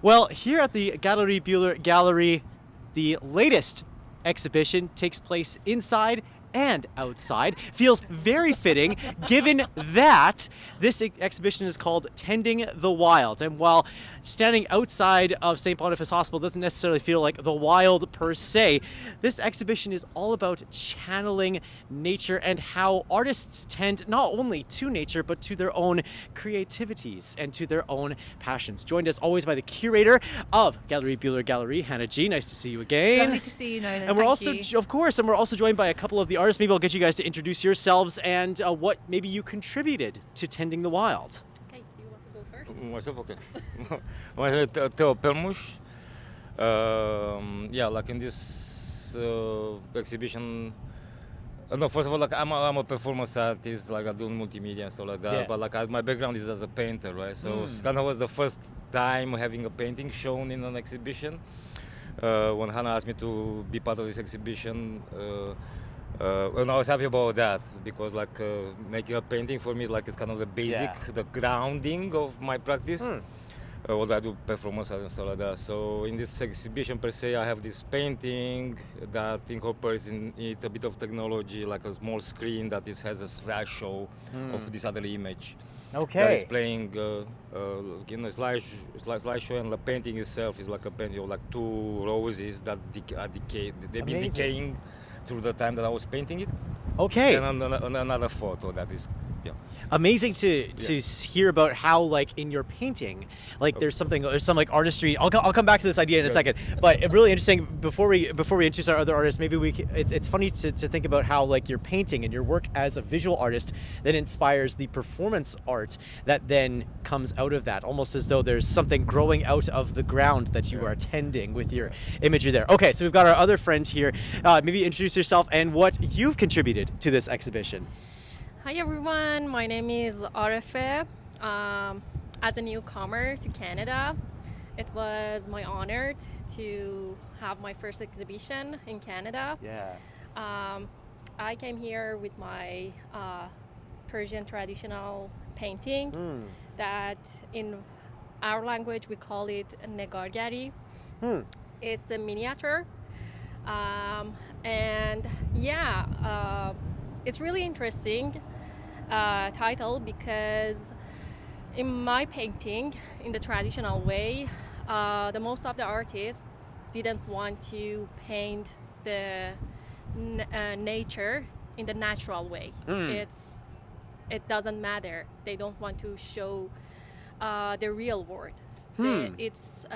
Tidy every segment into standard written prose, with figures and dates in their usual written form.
Well, here at the Galerie Buhler Gallery, the latest exhibition takes place inside and outside. Feels very fitting given that this exhibition is called Tending the Wild. And while standing outside of St. Boniface Hospital doesn't necessarily feel like the wild per se, this exhibition is all about channeling nature and how artists tend not only to nature but to their own creativities and to their own passions. Joined as always by the curator of Galerie Buhler Gallery, Hannah G. Nice to see you again. Lovely to see you, Nolan. And we're Thank also, you. of course, and we're also joined by a couple of the artists. Maybe I'll get you guys to introduce yourselves and what maybe you contributed to Tending the Wild. Okay, do you want to go first? Myself, okay. Myself, Theo Pelmus. Yeah, like in this exhibition. No, first of all, like I'm a performance artist, like I do multimedia and stuff like that. Yeah. But like my background is as a painter, right? So it kind of was the first time having a painting shown in an exhibition. When Hannah asked me to be part of this exhibition, and I was happy about that because like making a painting for me is like it's kind of the basic, the grounding of my practice. Although I do performance art and stuff like that. So in this exhibition per se, I have this painting that incorporates in it a bit of technology, like a small screen that has a slideshow of this other image. Okay. That is playing, slideshow, and the painting itself is like a painting of like two roses that are decayed. They've been Amazing. decaying through the time that I was painting it. Okay. And another photo that is, yeah. Amazing to hear about how like in your painting like there's some like artistry. I'll come back to this idea in a second, but really interesting. Before we introduce our other artists, maybe it's funny to think about how like your painting and your work as a visual artist then inspires the performance art that then comes out of that, almost as though there's something growing out of the ground that you are tending with your imagery there. Okay, so we've got our other friend here. Maybe introduce yourself and what you've contributed to this exhibition. Hi everyone, my name is Arefeh. As a newcomer to Canada, it was my honor to have my first exhibition in Canada. Yeah. I came here with my Persian traditional painting that in our language we call it negargari. It's a miniature. And yeah, it's really interesting title because in my painting, in the traditional way, the most of the artists didn't want to paint the nature in the natural way. It doesn't matter. They don't want to show the real world. It's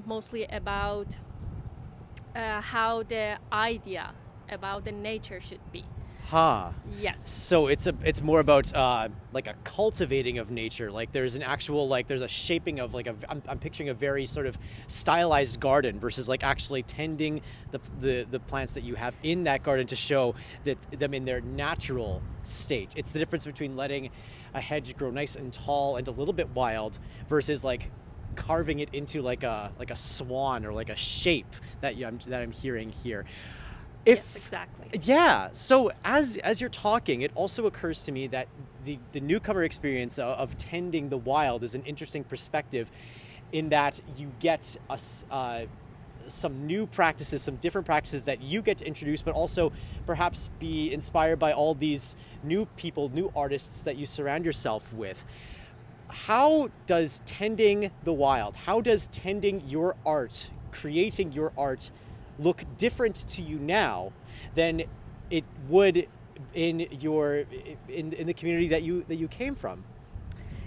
mostly about how the idea about the nature should be. Yes. So it's more about like a cultivating of nature. Like there's an actual there's a shaping of like I'm picturing a very sort of stylized garden versus like actually tending the plants that you have in that garden to show that them in their natural state. It's the difference between letting a hedge grow nice and tall and a little bit wild versus like carving it into like a swan or like a shape that I'm hearing here. Yes, exactly. Yeah. So as you're talking, it also occurs to me that the newcomer experience of tending the wild is an interesting perspective, in that you get some new practices, some different practices that you get to introduce, but also perhaps be inspired by all these new people, new artists that you surround yourself with. How does tending the wild, how does tending your art, creating your art, look different to you now than it would in the community that you came from?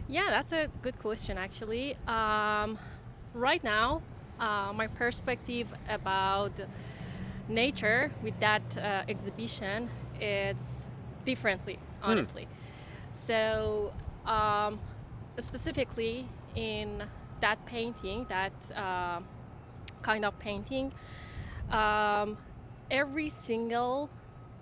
Yeah, that's a good question actually. Right now, my perspective about nature with that exhibition, it's differently, honestly. So specifically in that painting, that kind of painting, every single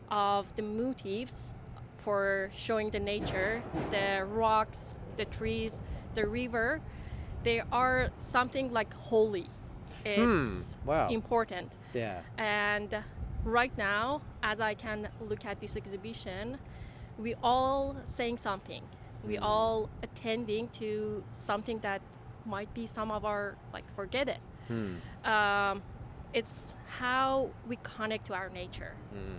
of the motifs for showing the nature, the rocks, the trees, the river, they are something like holy. It's Wow. important. Yeah. And right now, as I can look at this exhibition, we all saying something. We all attending to something that might be some of our like forget it. It's how we connect to our nature,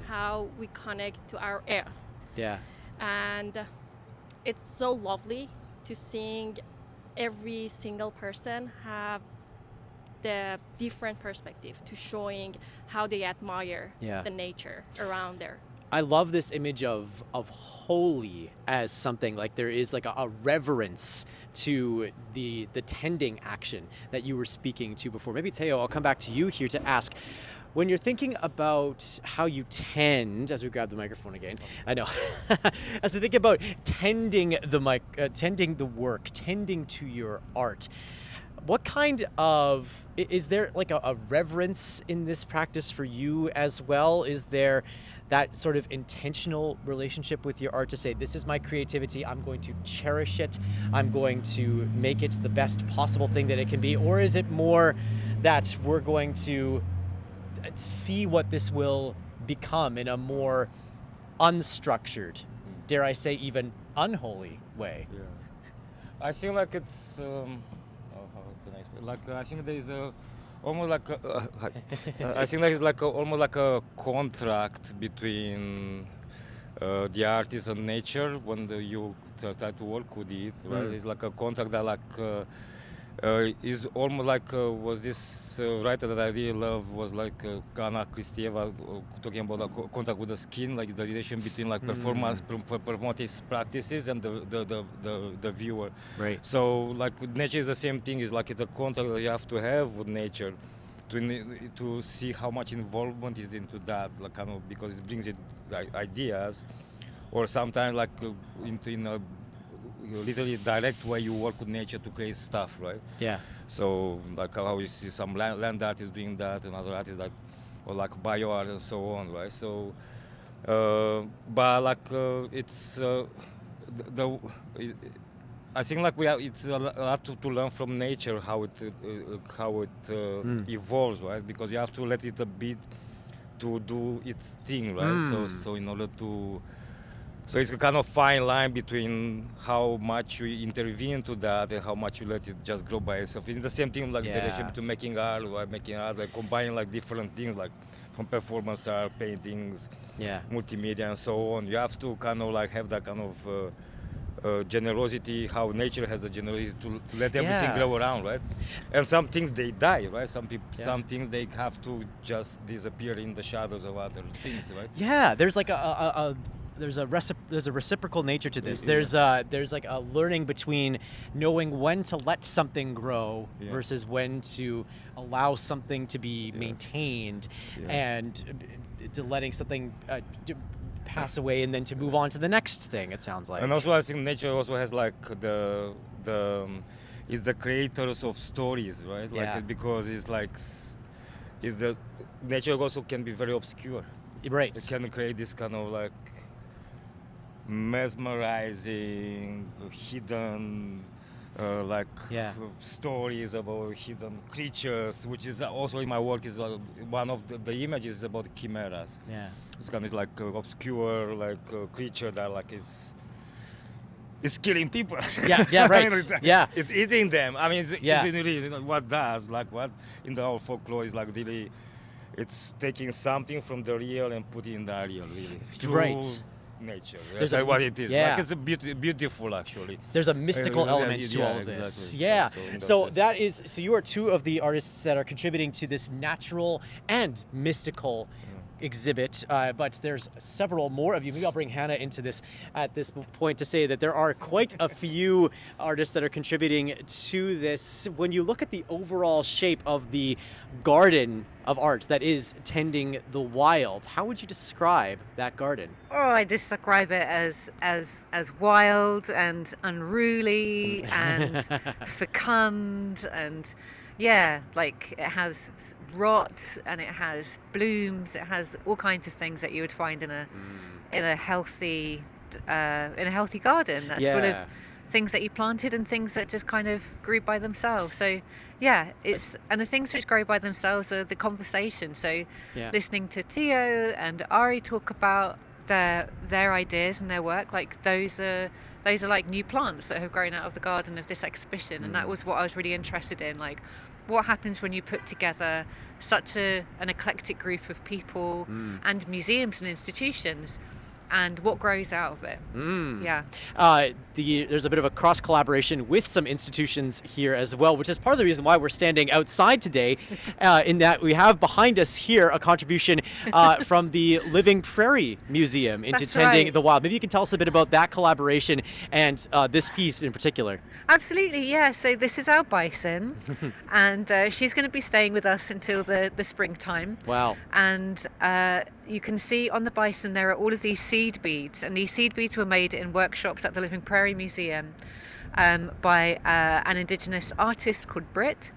how we connect to our earth. Yeah. And it's so lovely to seeing every single person have the different perspective to showing how they admire the nature around there. I love this image of holy as something like there is like a reverence to the tending action that you were speaking to before. Maybe Theo, I'll come back to you here to ask, when you're thinking about how you tend, as we grab the microphone again, I know, as we think about tending the work, tending to your art, what kind of, is there like a reverence in this practice for you as well? Is there that sort of intentional relationship with your art to say, this is my creativity, I'm going to cherish it, I'm going to make it the best possible thing that it can be? Or is it more that we're going to see what this will become in a more unstructured, dare I say even unholy way? Yeah. I think like it's, how can I explain? Like I think there is a, almost like I think that is like almost like a contract between the artist and nature when you try to work with it, right? It's like a contract that like is almost like was this writer that I really love was like Anna Kristieva talking about a contact with the skin, like the relation between like performative practices and the viewer. Right. So like with nature is the same thing. It's like it's a contact that you have to have with nature to see how much involvement is into that, like kind of because it brings it like ideas, or sometimes like in a literally direct way you work with nature to create stuff, right? Yeah. So like how you see some land artists doing that, and other artists like, or like bio art and so on, right? So, but like it's I think like it's a lot to learn from nature how it evolves, right? Because you have to let it a bit to do its thing, right? So in order to. So it's a kind of fine line between how much you intervene into that and how much you let it just grow by itself. It's the same thing like the relation between making art, like combining like different things like from performance art, paintings, multimedia and so on. You have to kind of like have that kind of generosity, how nature has the generosity to let everything grow around, right? And some things they die, right? Some things they have to just disappear in the shadows of other things, right? Yeah, there's like there's a reciprocal nature to this. There's like a learning between knowing when to let something grow versus when to allow something to be maintained, and to letting something pass away and then to move on to the next thing. It sounds like. And also, I think nature also has like is the creators of stories, right? Like because it's like is the nature also can be very obscure. Right. It can create this kind of like mesmerizing, hidden, stories about hidden creatures, which is also in my work is one of the images about chimeras. Yeah, it's kind of like obscure, like creature that like is killing people. Yeah, right. Yeah, it's eating them. I mean, it's really what does like what in the whole folklore is like really, it's taking something from the real and putting in the real, really. Right. Nature. That's like what it is. Yeah. Like it's a beautiful actually. There's a mystical element to all of this. Exactly. Yeah. So that you are two of the artists that are contributing to this natural and mystical exhibit, but there's several more of you. Maybe I'll bring Hannah into this at this point to say that there are quite a few artists that are contributing to this. When you look at the overall shape of the garden of art that is tending the wild, how would you describe that garden? Oh, I describe it as wild and unruly and fecund, and like it has rot and it has blooms. It has all kinds of things that you would find in a healthy garden that's full of things that you planted and things that just kind of grew by themselves. So and the things which grow by themselves are the conversation. So listening to Theo and Ari talk about their ideas and their work, like those are those are like new plants that have grown out of the garden of this exhibition. And that was what I was really interested in, like what happens when you put together such an eclectic group of people and museums and institutions, and what grows out of it. Yeah. There's a bit of a cross collaboration with some institutions here as well, which is part of the reason why we're standing outside today, in that we have behind us here a contribution from the Living Prairie Museum into That's tending right. the wild. Maybe you can tell us a bit about that collaboration and this piece in particular. Absolutely, yeah. So this is our bison, and she's going to be staying with us until the springtime. Wow. And you can see on the bison there are all of these seed beads, and these seed beads were made in workshops at the Living Prairie Museum by an Indigenous artist called Britt.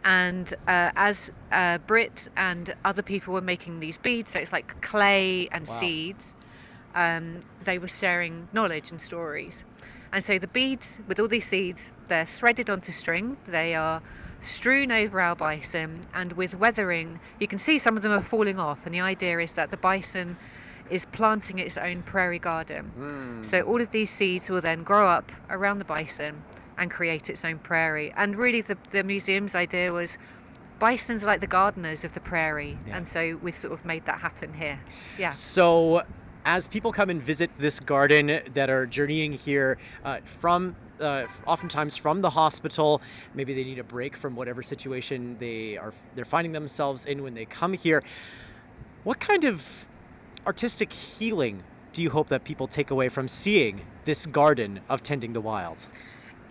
And as Britt and other people were making these beads, so it's like clay and seeds, they were sharing knowledge and stories. And so the beads with all these seeds, they're threaded onto string, they are strewn over our bison, and with weathering you can see some of them are falling off, and the idea is that the bison is planting its own prairie garden. So all of these seeds will then grow up around the bison and create its own prairie. And really the museum's idea was bisons are like the gardeners of the prairie, and so we've sort of made that happen here. Yeah. So as people come and visit this garden that are journeying here from oftentimes from the hospital, maybe they need a break from whatever situation they're finding themselves in when they come here, what kind of artistic healing do you hope that people take away from seeing this garden of tending the wild?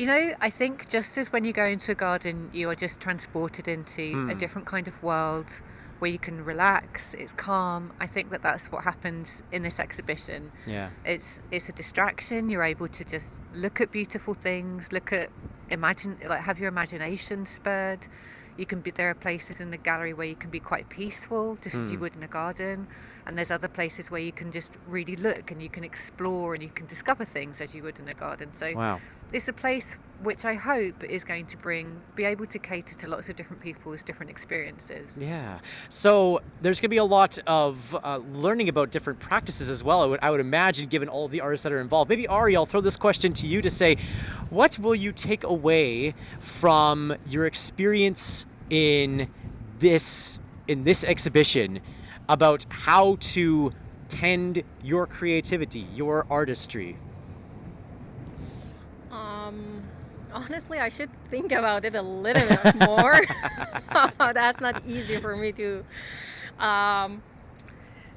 You know, I think just as when you go into a garden, you are just transported into a different kind of world where you can relax, it's calm. I think that that's what happens in this exhibition. Yeah. It's a distraction. You're able to just look at beautiful things, have your imagination spurred. There are places in the gallery where you can be quite peaceful, just as you would in a garden. And there's other places where you can just really look and you can explore and you can discover things as you would in a garden. So Wow. it's a place which I hope is going to be able to cater to lots of different people's different experiences. Yeah. So there's going to be a lot of learning about different practices as well, I would imagine, given all of the artists that are involved. Maybe Ari, I'll throw this question to you to say, what will you take away from your experience in this exhibition about how to tend your creativity, your artistry? Honestly, I should think about it a little bit more. That's not easy for me to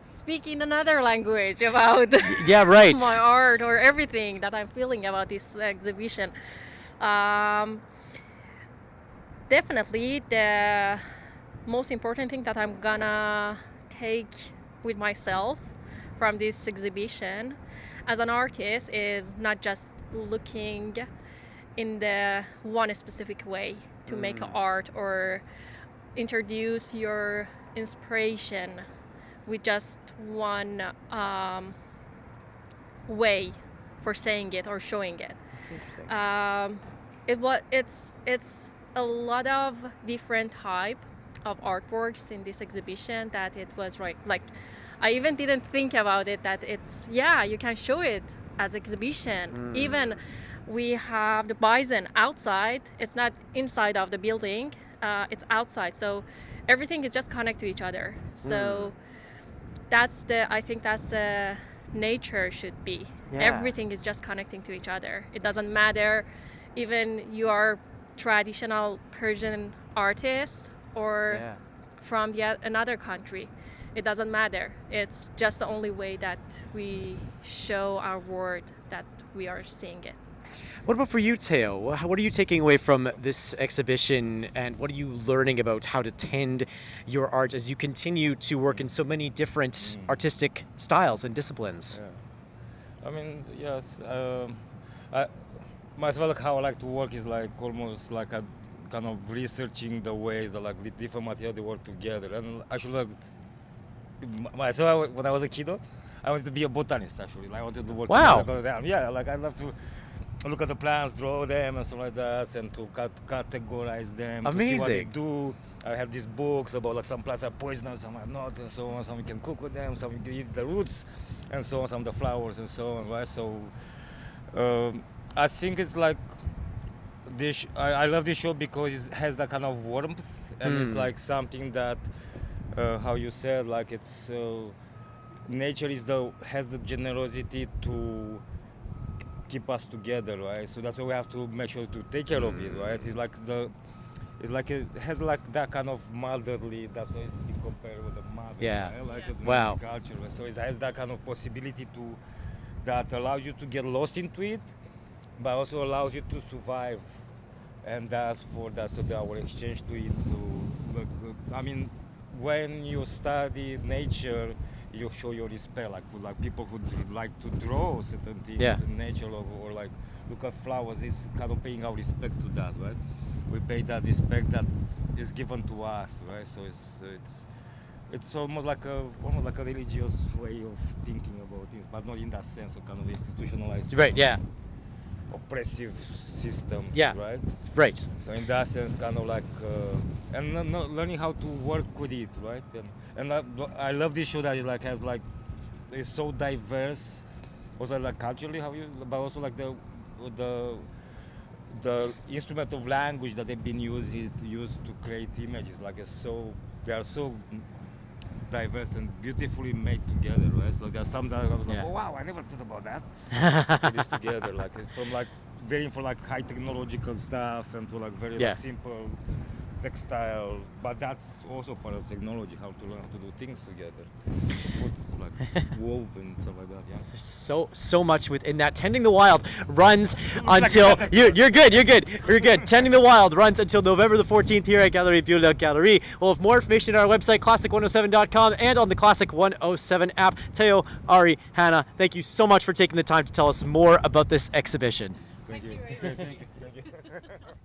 speak in another language about Yeah, right. my art or everything that I'm feeling about this exhibition. Definitely the most important thing that I'm gonna take with myself from this exhibition as an artist is not just looking in the one specific way to make art or introduce your inspiration with just one way for saying it or showing it. It's a lot of different type of artworks in this exhibition that it was like I even didn't think about it that you can show it as exhibition. Even we have the bison outside. It's not inside of the building. It's outside. So everything is just connected to each other. So I think that's the nature should be. Yeah. Everything is just connecting to each other. It doesn't matter even you are traditional Persian artist or from another country. It doesn't matter. It's just the only way that we show our world that we are seeing it. What about for you, Theo? What are you taking away from this exhibition, and what are you learning about how to tend your art as you continue to work in so many different artistic styles and disciplines? Yeah. I mean, yes. Myself, how I like to work is like almost like a kind of researching the ways that like the different material they work together. And actually, myself, when I was a kid, I wanted to be a botanist. Actually, I wanted to work. Wow. Yeah, like I love to look at the plants, draw them, and stuff like that, and to categorize them. Amazing. To see what they do. I have these books about like some plants are poisonous, some are not, and so on. Some you can cook with them, some you can eat the roots, and so on. Some of the flowers and so on. Right. So I think it's like this. I love this show because it has that kind of warmth, and it's like something that, how you said, like it's nature has the generosity to keep us together, right? So that's why we have to make sure to take care of it, right? It has like that kind of motherly. That's why it's been compared with the mother. Yeah. Right? Like it's Wow. culture. So it has that kind of possibility that allows you to get lost into it, but also allows you to survive. And that's for that. So our exchange to it. I mean, when you study nature, you show your respect. Like people who like to draw certain things in nature, or like look at flowers. It's kind of paying our respect to that, right? We pay that respect that is given to us, right? So it's almost like a religious way of thinking about things, but not in that sense of kind of institutionalized, Right. Yeah. oppressive systems, Yeah. right? Right. So in that sense, kind of like, and learning how to work with it, right? And I love this show that it's so diverse, also like culturally, but also like the instrument of language that they've been used to create images, they are so diverse and beautifully made together, right? So there's some that I was like, oh wow, I never thought about that. Put this together, like it's from like very for like high technological stuff and to like very like simple textile, but that's also part of technology, how to learn how to do things together, to put like wove and stuff like that. Yeah. There's so much within that. Tending the Wild runs until you're good. Tending the Wild runs until November the 14th here at Galerie Buhler Gallery. We'll have more information at our website, classic107.com, and on the Classic 107 app. Theo, Ari, Hannah, thank you so much for taking the time to tell us more about this exhibition. Thank you. Thank you.